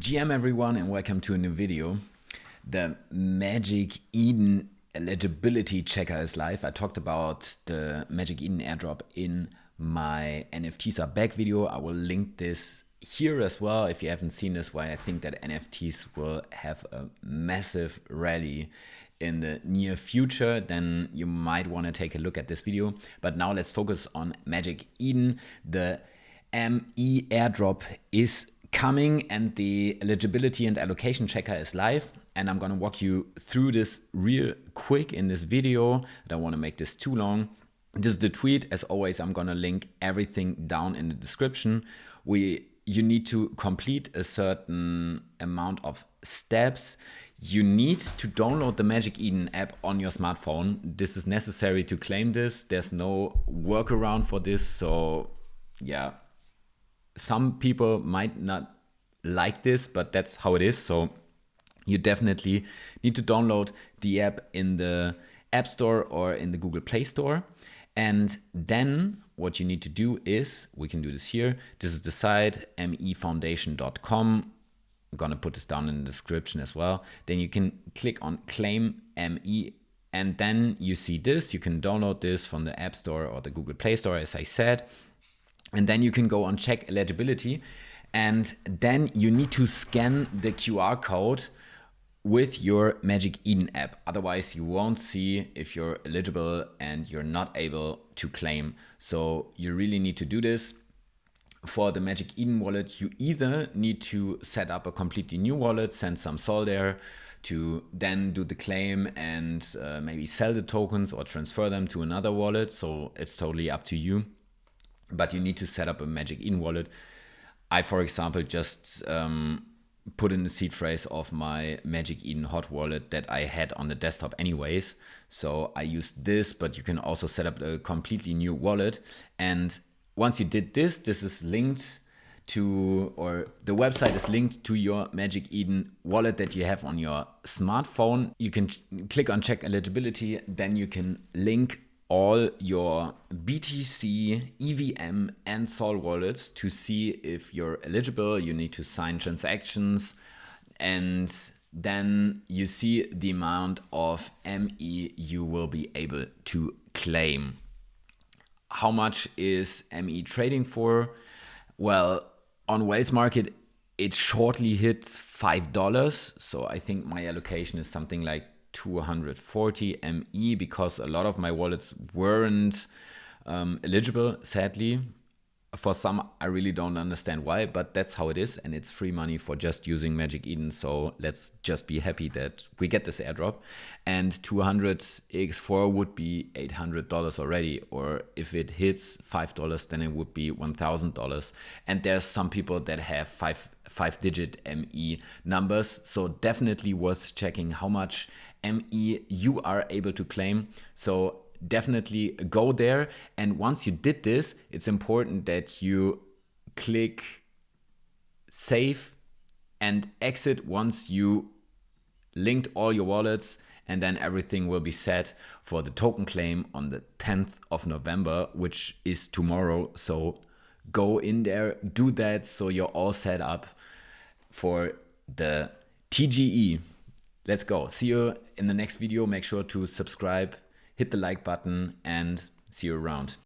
GM everyone, and welcome to a new video. The Magic Eden Eligibility Checker is live. I talked about the Magic Eden airdrop in my NFTs are back video. I will link this here as well if you haven't seen this, why I think that NFTs will have a massive rally in the near future. Then you might want to take a look at this video. But now let's focus on Magic Eden. The ME airdrop is coming and the eligibility and allocation checker is live, and I'm going to walk you through this real quick in this video. I don't want to make this too long. This is the tweet. As always, I'm going to link everything down in the description. You need to complete a certain amount of steps. You need to download the Magic Eden app on your smartphone. This is necessary to claim this. There's no workaround for this. So yeah, some people might not like this, but that's how it is. So you definitely need to download the app in the App Store or in the Google Play Store. And then what you need to do is, we can do this here. This is the site, mefoundation.com. I'm going to put this down in the description as well. Then you can click on Claim ME, and then you see this. You can download this from the App Store or the Google Play Store, as I said. And then you can go on check eligibility, and then you need to scan the QR code with your Magic Eden app. Otherwise you won't see if you're eligible and you're not able to claim. So you really need to do this. For the Magic Eden wallet, you either need to set up a completely new wallet, send some SOL there to then do the claim and maybe sell the tokens or transfer them to another wallet. So it's totally up to you. But you need to set up a Magic Eden wallet. I, for example, just put in the seed phrase of my Magic Eden hot wallet that I had on the desktop anyways. So I used this, but you can also set up a completely new wallet. And once you did this, this is linked to, or the website is linked to your Magic Eden wallet that you have on your smartphone. You can click on check eligibility, then you can link all your BTC, EVM, and SOL wallets to see if you're eligible. You need to sign transactions, and then you see the amount of ME you will be able to claim. How much is ME trading for? Well, on Whales Market, it shortly hit $5. So I think my allocation is something like 240 ME, because a lot of my wallets weren't eligible, sadly. For some, I really don't understand why, but that's how it is, and it's free money for just using Magic Eden. So let's just be happy that we get this airdrop. And 200 X4 would be $800 already, or if it hits $5, then it would be $1,000. And there's some people that have five-digit ME numbers, so definitely worth checking how much ME you are able to claim. So definitely go there. And once you did this, it's important that you click save and exit once you linked all your wallets, and then everything will be set for the token claim on the 10th of November, which is tomorrow. So go in there, do that, so you're all set up for the TGE. Let's go. See you in the next video. Make sure to subscribe, hit the like button, and see you around.